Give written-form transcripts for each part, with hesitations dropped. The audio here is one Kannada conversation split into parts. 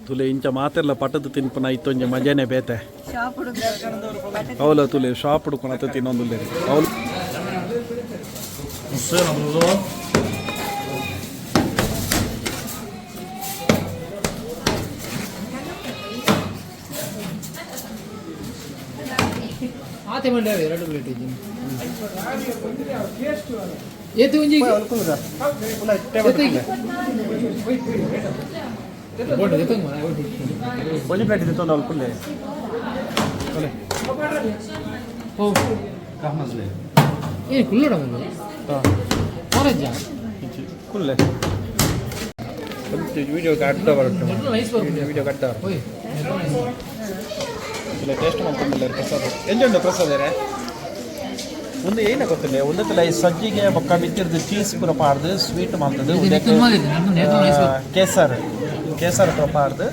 ತುಲೆ ಇಂಚ ಮಾತೆಲ್ಲ ಪಟ್ಟದ ತಿನ್ಪನ ಇತ್ತೊಂಜೆ ಮಜಾನೆ ಬೇತೆ ಅವಲ ತುಲೆ ಶಾಪ್ ಹುಡ್ಕೊಳತ್ತ ತಿನ್ನೊಂದು ಅವಳು ಆತೆ ಮಂಡ್ಯ 2 ಪ್ಲೇಟ್ ಇದ್ದೀನಿ ಏತು ಒಂಜಿ ಬೋರ್ಡ್ ಏತು ಮರ ಒಂಜಿ ಪ್ಲೇಟ್ ಇದೆ ತೊಂದ ಅಲ್ಪುಲ್ಲೆ ಒಲೆ ಓ ಕಾಮಸ್ಲೆ ಏ ಕುಲ್ಲಡ ಮಂದು ಆರೆಂಜ್ ಕುಲ್ಲೆ ವಿಡಿಯೋ ಕಟ್ಟ ಬರುತ್ತೆ ವಿಡಿಯೋ ಕಟ್ಟ ಓಯ್ ಇಲ್ಲ ಟೇಸ್ಟ್ ಮಾಡ್ಕೊಂಡಿಲ್ಲ ಪ್ರಸಾದ ಎಂಜುಂಡು ಪ್ರಸಾದ ಒಂದು ಏನೇ ಗೊತ್ತಿಲ್ಲ ಒಂದತ್ತಲ್ಲ ಈ ಸಜ್ಜಿಗೆ ಬೊಕ್ಕ ಮಿತ್ತಿರ್ದು ಚೀಸ್ ಪುರ ಪಾಡ್ದು ಸ್ವೀಟ್ ಮಾಡ್ತದೆ ಕೇಸರ್ ಪುರ ಪಾಡ್ದು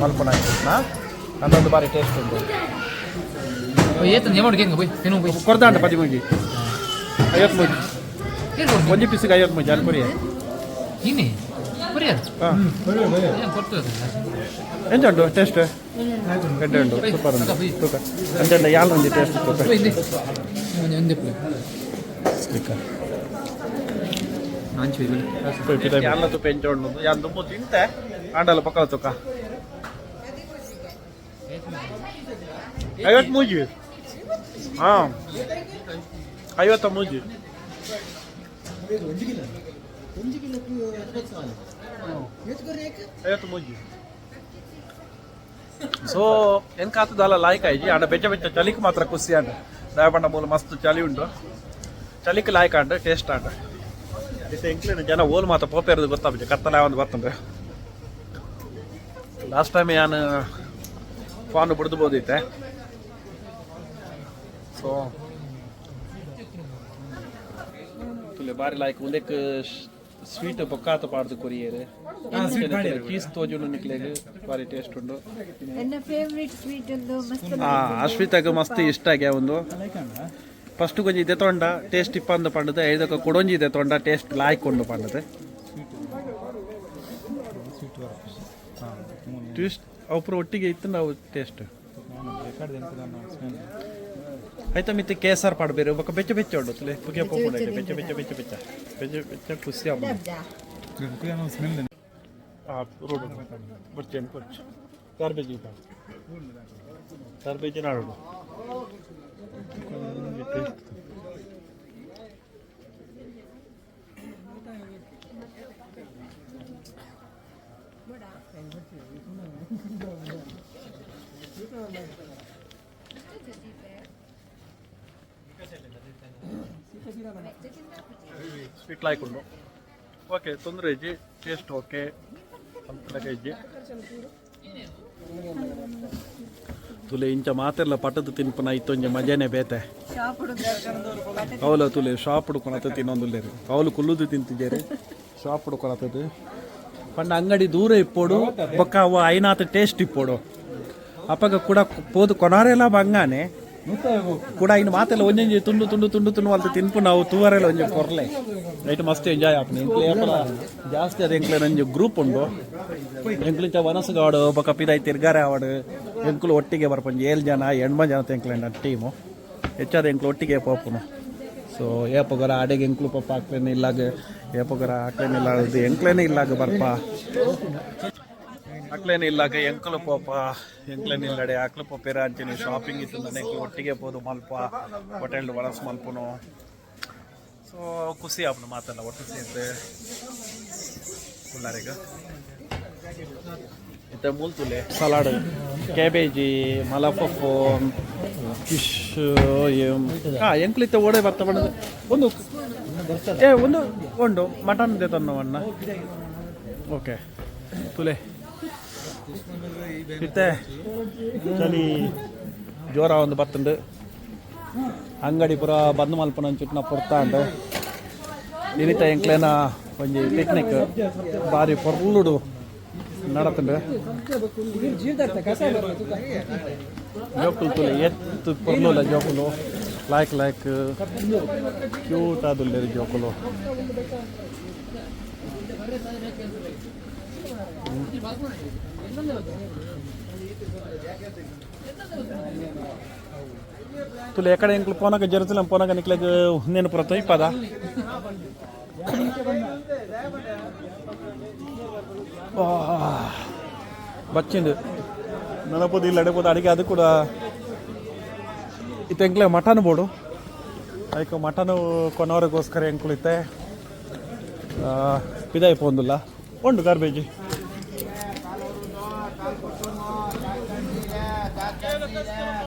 ಮಲ್ಪುಣ ನಾ ಅನ್ನೊಂದು ಬಾರಿ ಟೇಸ್ಟ್ ಉಂಟು ಕೊಡ್ದಾಂಡ 10 ಮುಂಜಿ 50 ಮುಂಜಿ ಒಂಜಿ ಪೀಸಿಗೆ 50 ಮುಂಜಿ ಅಲ್ಲಿ ಪುರಿಯ ಎಂಜುಂಡು ಟೇಸ್ಟ್ ಗಡ್ಡೆ ಉಂಟು ಸೂಪರ್ ಉಂಟು ತೂಕ ಅಂಜಂಡ ಯಾಲ್ ಒಂಜಿ ಟೇಸ್ಟ್ ತೂಕ ಯಾಲ ತುಪ್ಪ ಎಂಜೋಂಡು ಯಾನ್ ದುಂಬು ತಿಂತೆ ಆಂಡಲ ಪಕ್ಕದ ತುಕ 50 ಮೂಜಿ ಹಾಂ 50 ಮೂಜಿ ಮೂಜಿ ಸೊ ಎಂಕ ಆತದಲ್ಲ ಲಾಯ್ಕ್ ಆಯ್ಜಿ ಆಂಡ ಬೆಚ್ಚ ಬೆಚ್ಚ ಚಲಿಕ್ ಮಾತ್ರ ಖುಷಿ ಆಂಡ ದಯಪಂಡ ಮೂಲ ಮಸ್ತ್ ಚಳಿ ಉಂಟು ಚಲಿಕ್ ಲಾಯ್ಕ್ ಆಂಡ ಟೇಸ್ಟ್ ಆಂಡ ಇತ್ತೆ ಇಂಕ್ಲಿನ ಜನ ಓಲ್ ಮಾತ್ರ ಪೋಪೇರದು ಗೊತ್ತಾಗ್ಬಿಟ್ಟು ಕತ್ತಲ ಯಾವಂದು ಬರ್ತಂದ್ರೆ ಲಾಸ್ಟ್ ಟೈಮ್ ಯಾನು ಫಾನ್ ಬಿಡ್ದು ಬೋದೈತೆ ಸೊ ತುಲೆ ಬಾರಿ ಲಾಯ್ಕ್ ಉಂದಕ್ಕೆ ಸ್ವೀಟ್ ಪೊಕ್ಕಾತ ಪಾಡ್ದು ಕೊರಿಯರೆ ಚೀಸ್ ತೋಜುಂಡು ನಿಕ್ಲೆಗ್ ಬಾರಿ ಟೇಸ್ಟ್ ಉಂಡು ನನ್ನ ಫೇವರಿಟ್ ಸ್ವೀಟ್ ಒಂದು ಮಸ್ತ್ ಅಶ್ವಿತಾಗ ಮಸ್ತ್ ಇಷ್ಟ ಆಗ್ಯಾ ಒಂದು ಫಸ್ಟ್ ಕೊಂಚ ಇದೆ ತೊಂಡ ಟೇಸ್ಟ್ ಇಪ್ಪಂದು ಪಂಡದೆ ಐದಕ್ಕೆ ಕೊಡೊಂಜಿ ಇದೆ ತೊಂಡ ಟೇಸ್ಟ್ ಲಾಯ್ಕೊಂಡು ಪಂಡದೆ ಟೇಸ್ಟ್ ಅವ್ರ ಒಟ್ಟಿಗೆ ಇತ್ತು ನಾವು ಟೇಸ್ಟ್ ಆಯ್ತಾ ಮಿತ್ತೆ ಕೇಸರ್ ಪಾಡ್ಬೇರು ಬೊಕ್ಕ ಬೆಚ್ಚ ಬೆಚ್ಚ ಉಂಡು ಪುಗೆ ಪೋಪುಡ ಬೆಚ್ಚ ಬೆಚ್ಚ ಬೆಚ್ಚ ಬೆಚ್ಚ ಬೆಚ್ಚ ಬೆಚ್ಚ ಖುಷಿ ಆಗ್ಬೋದು ರೋಡ್ ಬರ್ಚೇನು ಬರ್ಚ ಗಾರ್ಬೇಜ್ ಇಲ್ಲ ಗಾರ್ಬೇಜ್ ನಾಡೋದು ಸ್ವೀಟ್ ಲಾಯ್ಕೊಂಡು ಓಕೆ ತೊಂದರೆ ಇಜ್ಜಿ ಟೇಸ್ಟ್ ಓಕೆ ಅಂತ ಇಜ್ಜಿ ತುಲೆ ಇಂಚ ಮಾತೆಲ್ಲ ಪಟ್ಟದ ತಿನ್ಪನ ಇತ್ತೊಂಜೆ ಮಜಾನೆ ಬೇತೆ ಅವಲ ತುಲೆ ಶಾಪ್ ಹುಡ್ಕೊಳತ್ತ ತಿನ್ನೊಂದುಲ್ಲೇರಿ ಅವಲು ಕುಲ್ಲುದು ತಿಂತಿದ್ದೇರಿ ಶಾಪ್ ಹುಡ್ಕೊಳತ್ತದು ಪಂಡ ಅಂಗಡಿ ದೂರ ಇಪ್ಪೋಡು ಬೊಕ್ಕ ಅವ ಐನಾತ ಟೇಸ್ಟ್ ಇಪ್ಪೋಡು ಅಪ್ಪಗ ಕೂಡ ಪೋದು ಕೊನಾರೆಲ್ಲ ಬಂಗಾನೆ ಕೂಡ ಇನ್ನು ಮಾತೆಲ್ಲ ಒಂಜೊಂಜಿ ತುಂಡು ತುಂಡು ತುಂಡು ತುಂಡು ಅಂತ ತಿನ್ಪು ನಾವು ತೂವರೆಲ್ಲ ಒಂಜಿ ಕೊರ್ಲೆ ನೈಟ್ ಮಸ್ತ್ ಎಂಜಾಯ್ ಆಪನ ಎಂಕ್ಲೆ ಜಾಸ್ತಿ ಅದು ಎಂಕ್ಲೆ ನಂಜಿ ಗ್ರೂಪ್ ಉಂಡು ಎಂಕ್ಲಿಂಚ ವನಸಗಾಡು ಬೊಕ್ಕ ಪಿದಾಯ್ ತಿರ್ಗಾರೆ ಆವಡು ಎಂಕ್ಲು ಒಟ್ಟಿಗೆ ಬರ್ಪಂಜಿ 7 ಜನ 8 ಜನ ಎಂಕ್ಲೆ ನನ್ನ ಟೀಮು ಹೆಚ್ಚಾದ ಎಂಕ್ಲು ಒಟ್ಟಿಗೆ ಪೋಪುನು ಸೊ ಏಪಗೊರ ಅಡೆಗೆ ಎಂಕ್ಲು ಪಪ್ಪ ಹಾಕ್ಲೇನೆ ಇಲ್ಲಾಗ ಏಪಗೊರ ಹಾಕ್ಲೇನಿಲ್ಲ ಎಂಕ್ಲೇನೆ ಇಲ್ಲಾಗ ಬರ್ಪ ಹಾಕ್ಲೇನೆ ಇಲ್ಲಾಗ ಎಂಕಲು ಪೋಪ ಎಂಕ್ಲೇನೆ ಇಲ್ಲಡೆ ಆಕ್ಲು ಪೋಪೇರ ಅಂಚನೆ ಶಾಪಿಂಗ್ ಇತ್ತು ನನ್ನ ಎಂಕ್ಲು ಒಟ್ಟಿಗೆ ಪೋದು ಮಲ್ಪ ಹೋಟೆಲ್ ಒಳಸ್ ಮಲ್ಪುನು ಸೊ ಖುಷಿ ಆಪನು ಮಾತಲ್ಲ ಒಟ್ಟು ಸೇರ್ತೆ ಕುಲ್ಲಾರೀಗ ಇತ್ತ ಮೂಲ್ತುಲೆ ಸಲಾಡ್ ಕ್ಯಾಬೇಜಿ ಮಲಪಪ್ಪು ಫಿಶ್ ಎಂಕ್ಲಿತ್ತ ಓಡೆ ಬರ್ತಾ ಮಾಡೋದು ಒಂದು ಒಂದು ಉಂಡು ಮಟನ್ ತನ್ನವಣ್ಣ ಓಕೆ ತುಲೆ ಇತ್ತೆ ಚಳಿ ಜೋರ ಒಂದು ಬತ್ತುಂಡು ಅಂಗಡಿ ಪೂರ ಬಂದ್ ಮಲ್ಪನ ಚುಟ್ನ ಪುರ್ತಾಂಡು ಇರಿತ ಎಂಕ್ಲೇನ ಒಂಜಿ ಪಿಕ್ನಿಕ್ ಬಾರಿ ಪೊರ್ಲುಡು ನಡತುಂಡು ಜೋಕುಲು ತುಲೆ ಎತ್ತು ಪೊರ್ಲುಲ ಜೋಕುಲು ಲಾಯ್ಕ್ ಲಾಯ್ಕ್ ಕ್ಯೂಟ್ ಆದುಲ್ಲೇರು ಜೋಕುಲು तुला एकडे इंकल पोनाक जरचलं पोनाक निकल्याक నేను ಪ್ರತ ಇಪ್ಪದ ಬಚ್ಚಿಂದು ನನಪೋದು ಇಲ್ಲಿ ಅಡಪೋದು ಅಡಿಗೆ ಅದು ಕೂಡ ಇತ್ತು ಎಂಕ್ಲೆ ಮಟನ್ ಬೋಡು ಅದಕ್ಕೆ ಮಟನು ಕೊನವರಿಗೋಸ್ಕರ ಎಂಕ್ಲು ಇತ್ತೆ ಪಿದಾಯಿ ಪೋಂದಿಲ್ಲ ಉಂಡು ಗಾರ್ಬೇಜಿ